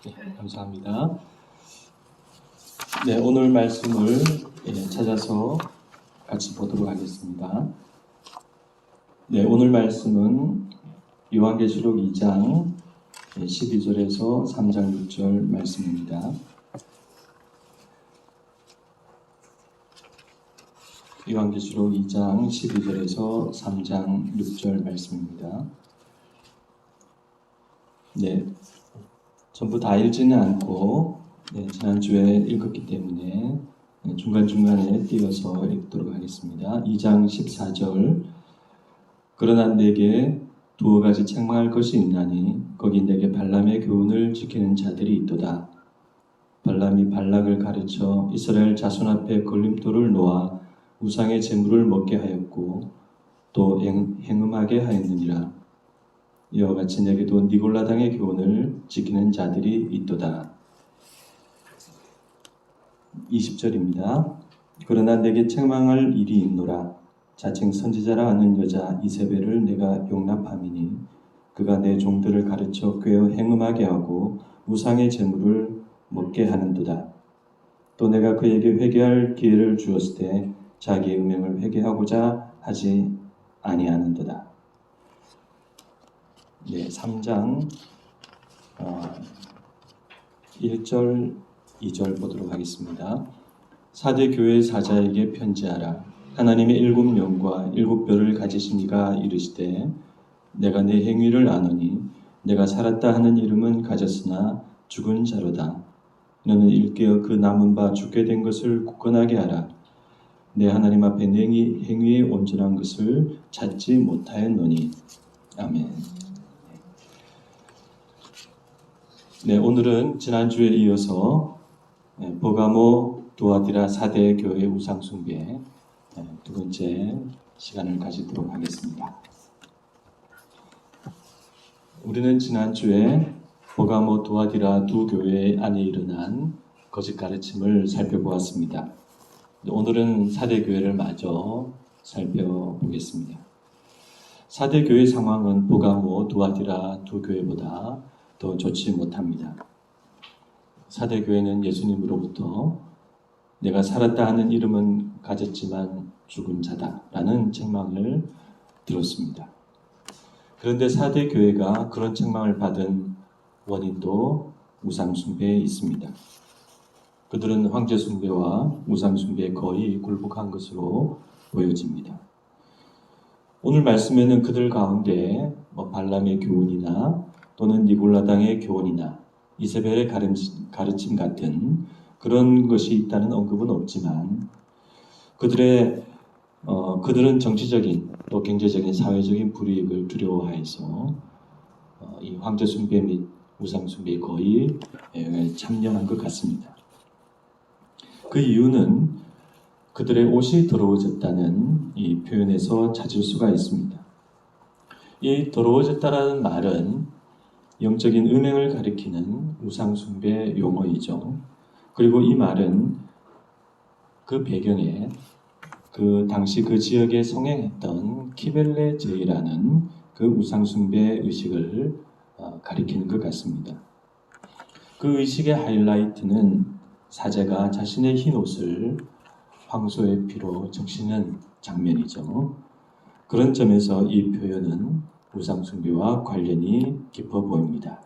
네, 감사합니다. 네, 오늘 말씀을 찾아서 같이 보도록 하겠습니다. 네, 오늘 말씀은 요한계시록 2장 12절에서 3장 6절 말씀입니다. 요한계시록 2장 12절에서 3장 6절 말씀입니다. 네, 전부 다 읽지는 않고 지난주에 읽었기 때문에 중간중간에 띄어서 읽도록 하겠습니다. 2장 14절 그러나 내게 두어 가지 책망할 것이 있나니 거기 내게 발람의 교훈을 지키는 자들이 있도다. 발람이 발락을 가르쳐 이스라엘 자손 앞에 걸림돌을 놓아 우상의 제물을 먹게 하였고 또 행음하게 하였느니라. 이와 같이 내게도 니골라당의 교훈을 지키는 자들이 있도다. 20절입니다. 그러나 내게 책망할 일이 있노라. 자칭 선지자라 하는 여자 이세벨을 내가 용납함이니 그가 내 종들을 가르쳐 꾀어 행음하게 하고 우상의 제물을 먹게 하는도다. 또 내가 그에게 회개할 기회를 주었을 때 자기의 음행을 회개하고자 하지 아니하는도다. 네, 3장 1절, 2절 보도록 하겠습니다. 사대 교회 사자에게 편지하라. 하나님의 일곱 영과 일곱 뼈를 가지신 이가 이르시되 내가 내 행위를 아노니 내가 살았다 하는 이름은 가졌으나 죽은 자로다. 너는 일깨어 그 남은 바 죽게 된 것을 굳건하게 하라. 내 하나님 앞에 내 행위의 온전한 것을 찾지 못하였노니. 아멘. 네, 오늘은 지난주에 이어서 버가모 두아디라 사대 교회 우상 숭배 두 번째 시간을 가지도록 하겠습니다. 우리는 지난주에 버가모 두아디라 두 교회 안에 일어난 거짓 가르침을 살펴보았습니다. 오늘은 사대 교회를 마저 살펴보겠습니다. 사대 교회 상황은 버가모 두아디라 두 교회보다 더 좋지 못합니다. 사대 교회는 예수님으로부터 내가 살았다 하는 이름은 가졌지만 죽은 자다라는 책망을 들었습니다. 그런데 사대 교회가 그런 책망을 받은 원인도 우상 숭배에 있습니다. 그들은 황제 숭배와 우상 숭배에 거의 굴복한 것으로 보여집니다. 오늘 말씀에는 그들 가운데 발람의 교훈이나 또는 니골라당의 교훈이나 이세벨의 가르침 같은 그런 것이 있다는 언급은 없지만 그들은 정치적인 또 경제적인 사회적인 불이익을 두려워해서 이 황제 숭배 및 우상 숭배에 거의 참여한 것 같습니다. 그 이유는 그들의 옷이 더러워졌다는 이 표현에서 찾을 수가 있습니다. 이 더러워졌다라는 말은 영적인 음행을 가리키는 우상 숭배 용어이죠. 그리고 이 말은 그 배경에 그 당시 그 지역에 성행했던 키벨레 제이라는 그 우상 숭배 의식을 가리키는 것 같습니다. 그 의식의 하이라이트는 사제가 자신의 흰 옷을 황소의 피로 적시는 장면이죠. 그런 점에서 이 표현은 우상 숭배와 관련이 깊어 보입니다.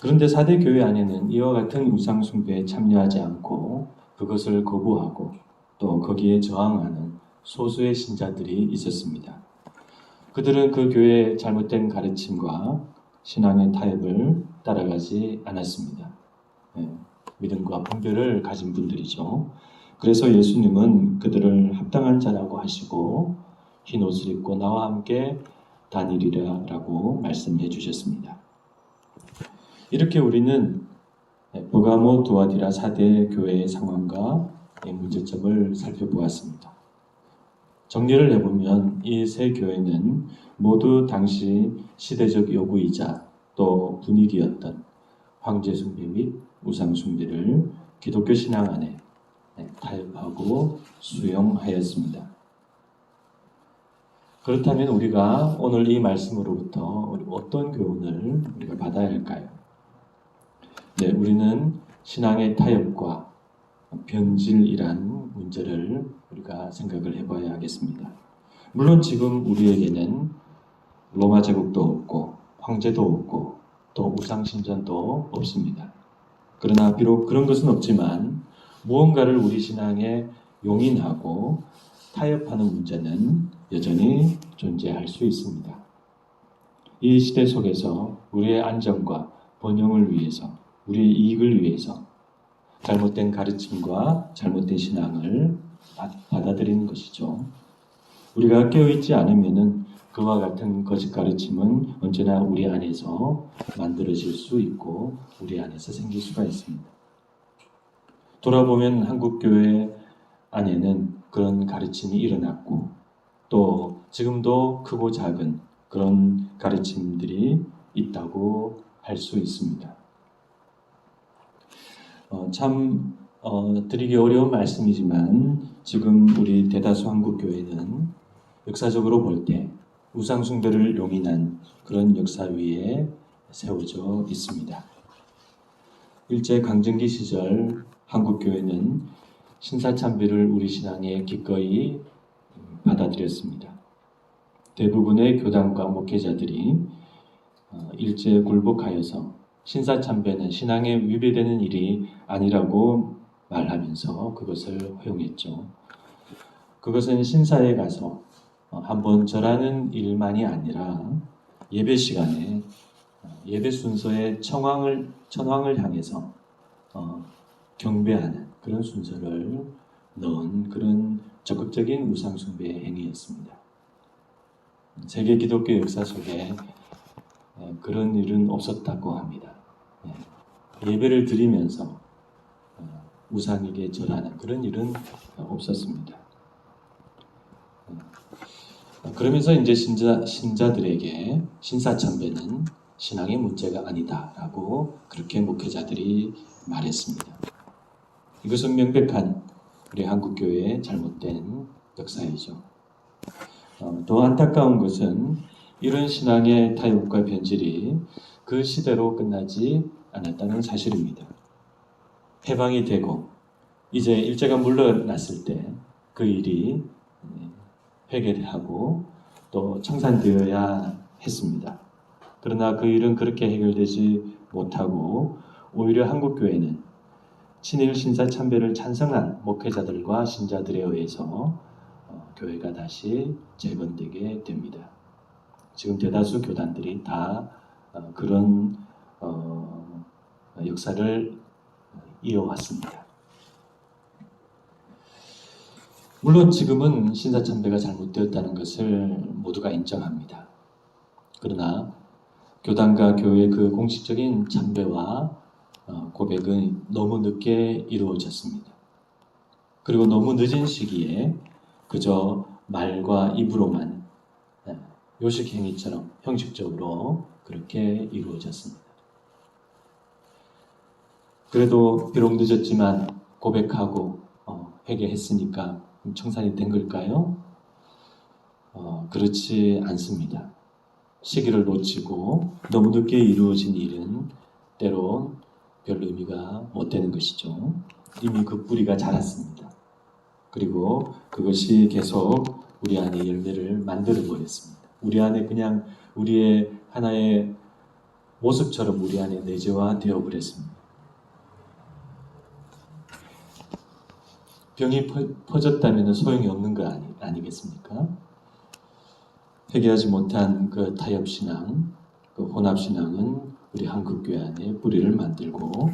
그런데 사대 교회 안에는 이와 같은 우상 숭배에 참여하지 않고 그것을 거부하고 또 거기에 저항하는 소수의 신자들이 있었습니다. 그들은 그 교회의 잘못된 가르침과 신앙의 타협을 따라가지 않았습니다. 믿음과 분별을 가진 분들이죠. 그래서 예수님은 그들을 합당한 자라고 하시고 흰 옷을 입고 나와 함께 다니리라 라고 말씀해 주셨습니다. 이렇게 우리는 버가모 두아디라 사대 교회의 상황과 문제점을 살펴보았습니다. 정리를 해보면 이 세 교회는 모두 당시 시대적 요구이자 또 분위기였던 황제 숭배 및 우상 숭배를 기독교 신앙 안에 타협하고 수용하였습니다. 그렇다면 우리가 오늘 이 말씀으로부터 어떤 교훈을 우리가 받아야 할까요? 네, 우리는 신앙의 타협과 변질이란 문제를 우리가 생각을 해봐야 하겠습니다. 물론 지금 우리에게는 로마 제국도 없고 황제도 없고 또 우상신전도 없습니다. 그러나 비록 그런 것은 없지만 무언가를 우리 신앙에 용인하고 타협하는 문제는 여전히 존재할 수 있습니다. 이 시대 속에서 우리의 안정과 번영을 위해서, 우리의 이익을 위해서 잘못된 가르침과 잘못된 신앙을 받아들이는 것이죠. 우리가 깨어있지 않으면은 그와 같은 거짓 가르침은 언제나 우리 안에서 만들어질 수 있고 우리 안에서 생길 수가 있습니다. 돌아보면 한국교회 안에는 그런 가르침이 일어났고 또 지금도 크고 작은 그런 가르침들이 있다고 할 수 있습니다. 드리기 어려운 말씀이지만 지금 우리 대다수 한국교회는 역사적으로 볼 때 우상숭배를 용인한 그런 역사 위에 세워져 있습니다. 일제 강점기 시절 한국교회는 신사참배를 우리 신앙에 기꺼이 받아들였습니다. 대부분의 교단과 목회자들이 일제에 굴복하여서 신사참배는 신앙에 위배되는 일이 아니라고 말하면서 그것을 허용했죠. 그것은 신사에 가서 한번 절하는 일만이 아니라 예배 시간에 예배 순서에 천황을 향해서 경배하는 그런 순서를 넣은 그런 적극적인 우상숭배의 행위였습니다. 세계 기독교 역사 속에 그런 일은 없었다고 합니다. 예배를 드리면서 우상에게 절하는 그런 일은 없었습니다. 그러면서 이제 신자들에게 신사참배는 신앙의 문제가 아니다라고 그렇게 목회자들이 말했습니다. 이것은 명백한 우리 한국교회의 잘못된 역사이죠. 더 안타까운 것은 이런 신앙의 타협과 변질이 그 시대로 끝나지 않았다는 사실입니다. 해방이 되고 이제 일제가 물러났을 때 그 일이 해결하고 또 청산되어야 했습니다. 그러나 그 일은 그렇게 해결되지 못하고 오히려 한국교회는 친일 신사참배를 찬성한 목회자들과 신자들에 의해서 교회가 다시 재건되게 됩니다. 지금 대다수 교단들이 다 그런 역사를 이어왔습니다. 물론 지금은 신사참배가 잘못되었다는 것을 모두가 인정합니다. 그러나 교단과 교회의 그 공식적인 참배와 고백은 너무 늦게 이루어졌습니다. 그리고 너무 늦은 시기에 그저 말과 입으로만 요식행위처럼 형식적으로 그렇게 이루어졌습니다. 그래도 비록 늦었지만 고백하고 회개했으니까 청산이 된 걸까요? 그렇지 않습니다. 시기를 놓치고 너무 늦게 이루어진 일은 때론 별 의미가 못 되는 것이죠. 이미 그 뿌리가 자랐습니다. 그리고 그것이 계속 우리 안에 열매를 만들어 버렸습니다. 우리 안에 그냥 우리의 하나의 모습처럼 우리 안에 내재화되어 버렸습니다. 병이 퍼졌다면 소용이 없는 거 아니겠습니까? 회개하지 못한 그 타협신앙, 그 혼합신앙은 우리 한국교회 안에 뿌리를 만들고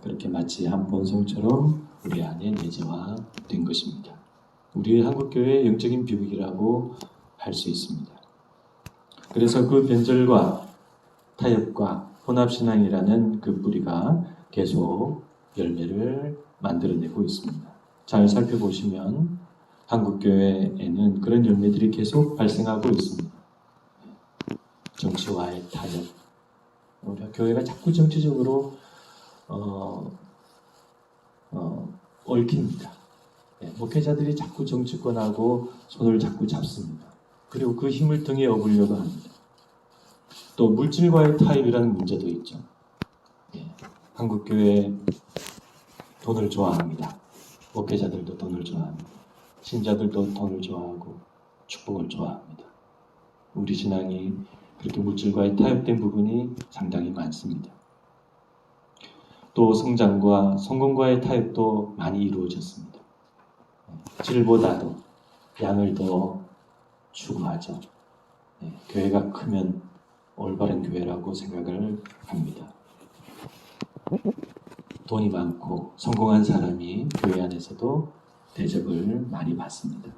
그렇게 마치 한 본성처럼 우리 안에 내재화된 것입니다. 우리 한국교회의 영적인 비극이라고 할 수 있습니다. 그래서 그 변절과 타협과 혼합신앙이라는 그 뿌리가 계속 열매를 만들어내고 있습니다. 잘 살펴보시면 한국교회에는 그런 열매들이 계속 발생하고 있습니다. 정치와의 타협. 우리 교회가 자꾸 정치적으로 얽힙니다. 목회자들이 자꾸 정치권하고 손을 자꾸 잡습니다. 그리고 그 힘을 등에 업으려고 합니다. 또 물질과의 타협이라는 문제도 있죠. 한국교회 돈을 좋아합니다. 목회자들도 돈을 좋아합니다. 신자들도 돈을 좋아하고 축복을 좋아합니다. 우리 신앙이 그렇게 물질과의 타협된 부분이 상당히 많습니다. 또 성장과 성공과의 타협도 많이 이루어졌습니다. 질보다도 양을 더 추구하죠. 교회가 크면 올바른 교회라고 생각을 합니다. 돈이 많고 성공한 사람이 교회 안에서도 대접을 많이 받습니다.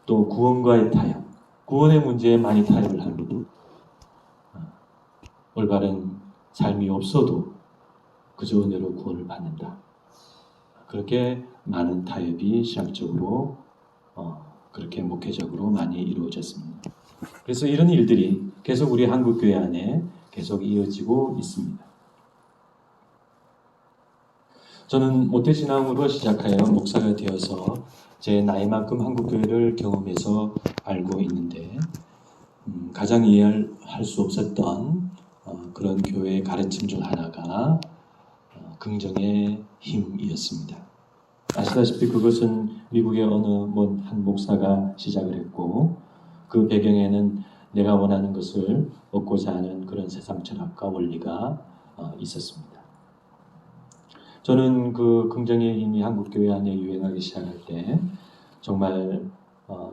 또 구원과의 타협, 구원의 문제에 많이 타협을 합니다. 올바른 삶이 없어도 그저 은혜로 구원을 받는다. 그렇게 많은 타협이 신학적으로 그렇게 목회적으로 많이 이루어졌습니다. 그래서 이런 일들이 계속 우리 한국교회 안에 계속 이어지고 있습니다. 저는 모태신앙으로 시작하여 목사가 되어서 제 나이만큼 한국교회를 경험해서 알고 있는데 가장 이해할 수 없었던 그런 교회의 가르침 중 하나가 긍정의 힘이었습니다. 아시다시피 그것은 미국의 어느 한 목사가 시작을 했고 그 배경에는 내가 원하는 것을 얻고자 하는 그런 세상 철학과 원리가 있었습니다. 저는 그 긍정의 힘이 한국교회 안에 유행하기 시작할 때 정말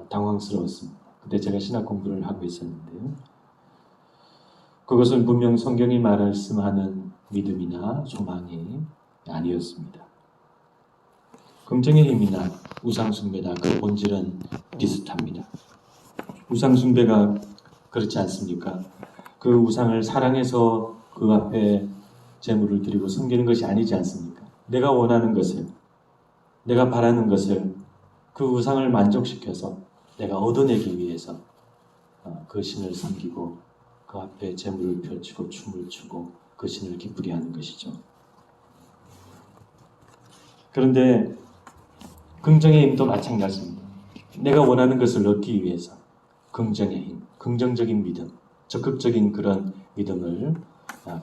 당황스러웠습니다. 그때 제가 신학 공부를 하고 있었는데요. 그것은 분명 성경이 말씀하는 믿음이나 소망이 아니었습니다. 긍정의 힘이나 우상숭배나 그 본질은 비슷합니다. 우상숭배가 그렇지 않습니까? 그 우상을 사랑해서 그 앞에 제물을 드리고 섬기는 것이 아니지 않습니까? 내가 원하는 것을, 내가 바라는 것을 그 우상을 만족시켜서 내가 얻어내기 위해서 그 신을 섬기고 그 앞에 제물을 펼치고 춤을 추고 그 신을 기쁘게 하는 것이죠. 그런데 긍정의 힘도 마찬가지입니다. 내가 원하는 것을 얻기 위해서 긍정의 힘, 긍정적인 믿음, 적극적인 그런 믿음을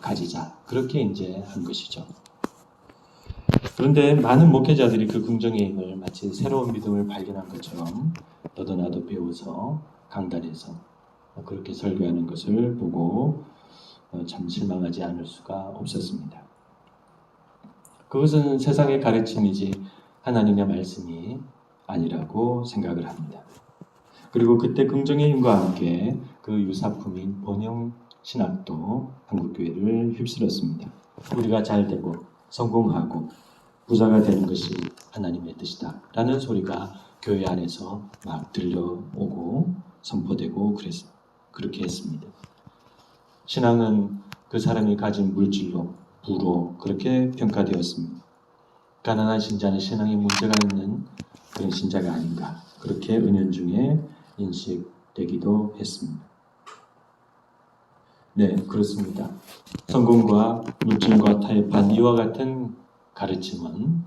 가지자. 그렇게 이제 한 것이죠. 그런데 많은 목회자들이 그 긍정의 힘을 마치 새로운 믿음을 발견한 것처럼 너도 나도 배워서 강단에서 그렇게 설교하는 것을 보고 참 실망하지 않을 수가 없었습니다. 그것은 세상의 가르침이지 하나님의 말씀이 아니라고 생각을 합니다. 그리고 그때 긍정의 힘과 함께 그 유사품인 번영 신학도 한국교회를 휩쓸었습니다. 우리가 잘 되고 성공하고 부자가 되는 것이 하나님의 뜻이다 라는 소리가 교회 안에서 막 들려오고 선포되고 그렇게 했습니다. 신앙은 그 사람이 가진 물질로, 부로 그렇게 평가되었습니다. 가난한 신자는 신앙에 문제가 있는 그런 신자가 아닌가 그렇게 은연중에 인식되기도 했습니다. 네, 그렇습니다. 성공과 물질과 타협한 이와 같은 가르침은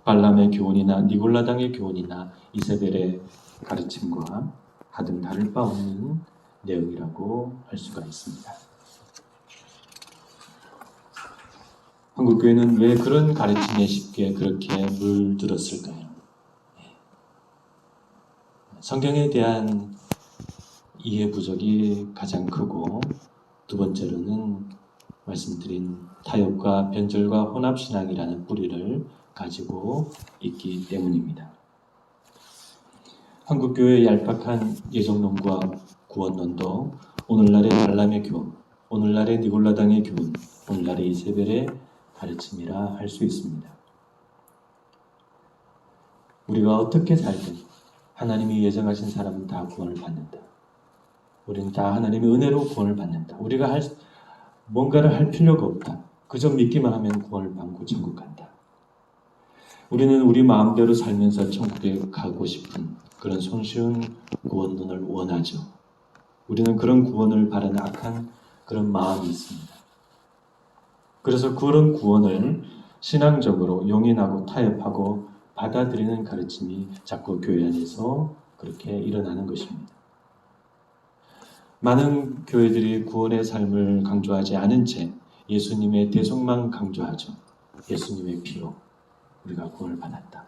발람의 교훈이나 니골라당의 교훈이나 이세벨의 가르침과 하등 다를 바 없는 내용이라고 할 수가 있습니다. 한국교회는 왜 그런 가르침에 쉽게 그렇게 물들었을까요? 성경에 대한 이해 부족이 가장 크고 두 번째로는 말씀드린 타협과 변절과 혼합신앙이라는 뿌리를 가지고 있기 때문입니다. 한국교회의 얄팍한 예정론과 구원론도 오늘날의 발람의 교훈, 오늘날의 니골라당의 교훈, 오늘날의 이세벨의 가르침이라 할 수 있습니다. 우리가 어떻게 살든 하나님이 예정하신 사람은 다 구원을 받는다. 우리는 다 하나님의 은혜로 구원을 받는다. 우리가 뭔가를 할 필요가 없다. 그저 믿기만 하면 구원을 받고 천국 간다. 우리는 우리 마음대로 살면서 천국에 가고 싶은 그런 손쉬운 구원론을 원하죠. 우리는 그런 구원을 바라는 악한 그런 마음이 있습니다. 그래서 그런 구원을 신앙적으로 용인하고 타협하고 받아들이는 가르침이 자꾸 교회 안에서 그렇게 일어나는 것입니다. 많은 교회들이 구원의 삶을 강조하지 않은 채 예수님의 대속만 강조하죠. 예수님의 피로 우리가 구원을 받았다.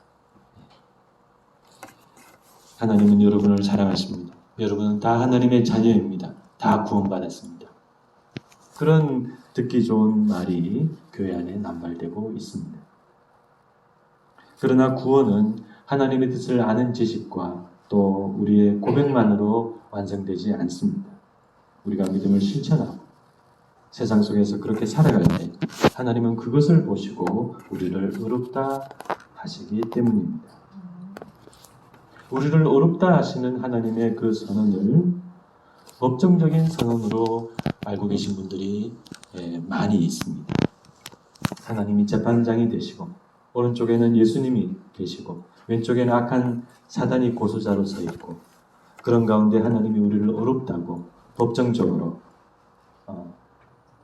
하나님은 여러분을 사랑하십니다. 여러분은 다 하나님의 자녀입니다. 다 구원받았습니다. 그런 듣기 좋은 말이 교회 안에 남발되고 있습니다. 그러나 구원은 하나님의 뜻을 아는 지식과 또 우리의 고백만으로 완성되지 않습니다. 우리가 믿음을 실천하고 세상 속에서 그렇게 살아갈 때 하나님은 그것을 보시고 우리를 의롭다 하시기 때문입니다. 우리를 의롭다 하시는 하나님의 그 선언을 법정적인 선언으로 알고 계신 분들이 많이 있습니다. 하나님이 재판장이 되시고 오른쪽에는 예수님이 계시고 왼쪽에는 악한 사단이 고소자로 서 있고 그런 가운데 하나님이 우리를 의롭다고 법정적으로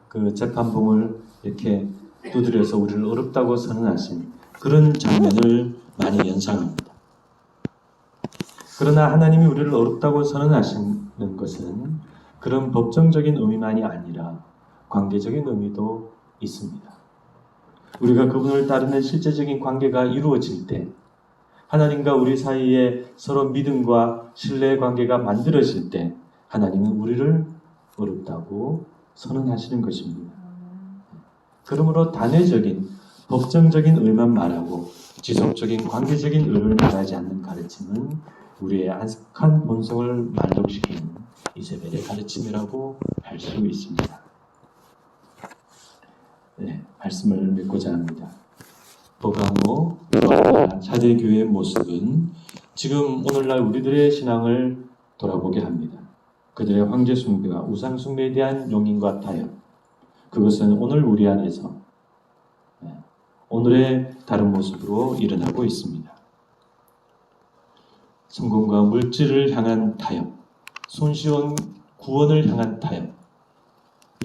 그 재판봉을 이렇게 두드려서 우리를 의롭다고 선언하신 그런 장면을 많이 연상합니다. 그러나 하나님이 우리를 의롭다고 선언하시는 것은 그런 법정적인 의미만이 아니라 관계적인 의미도 있습니다. 우리가 그분을 따르는 실제적인 관계가 이루어질 때 하나님과 우리 사이에 서로 믿음과 신뢰의 관계가 만들어질 때 하나님은 우리를 의롭다고 선언하시는 것입니다. 그러므로 단회적인 법정적인 의만 말하고 지속적인 관계적인 의를 말하지 않는 가르침은 우리의 안식한 본성을 만족시키는 이세벨의 가르침이라고 할 수 있습니다. 네, 말씀을 맺고자 합니다. 버가모 사대교회의 모습은 지금 오늘날 우리들의 신앙을 돌아보게 합니다. 그들의 황제 숭배와 우상 숭배에 대한 용인과 타협, 그것은 오늘 우리 안에서 오늘의 다른 모습으로 일어나고 있습니다. 성공과 물질을 향한 타협, 손쉬운 구원을 향한 타협,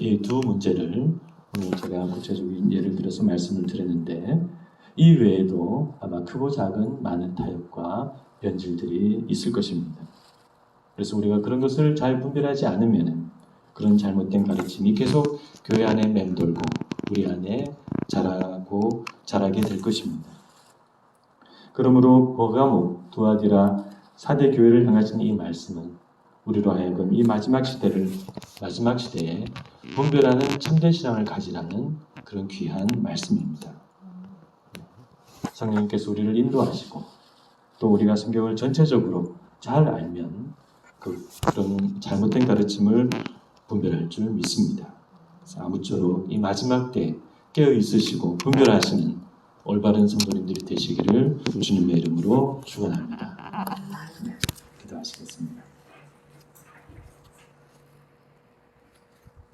이 두 문제를 오늘 제가 구체적인 예를 들어서 말씀을 드렸는데 이 외에도 아마 크고 작은 많은 타협과 변질들이 있을 것입니다. 그래서 우리가 그런 것을 잘 분별하지 않으면 그런 잘못된 가르침이 계속 교회 안에 맴돌고 우리 안에 자라게 될 것입니다. 그러므로 버가모, 두아디라, 사대 교회를 향하신 이 말씀은 우리로 하여금 이 마지막 시대에 분별하는 참된 신앙을 가지라는 그런 귀한 말씀입니다. 성령님께서 우리를 인도하시고 또 우리가 성경을 전체적으로 잘 알면 그런 잘못된 가르침을 분별할 줄 믿습니다. 그래서 아무쪼록 이 마지막 때 깨어 있으시고 분별하시는 올바른 성도님들이 되시기를 주님의 이름으로 축원합니다. 네, 기도하시겠습니다.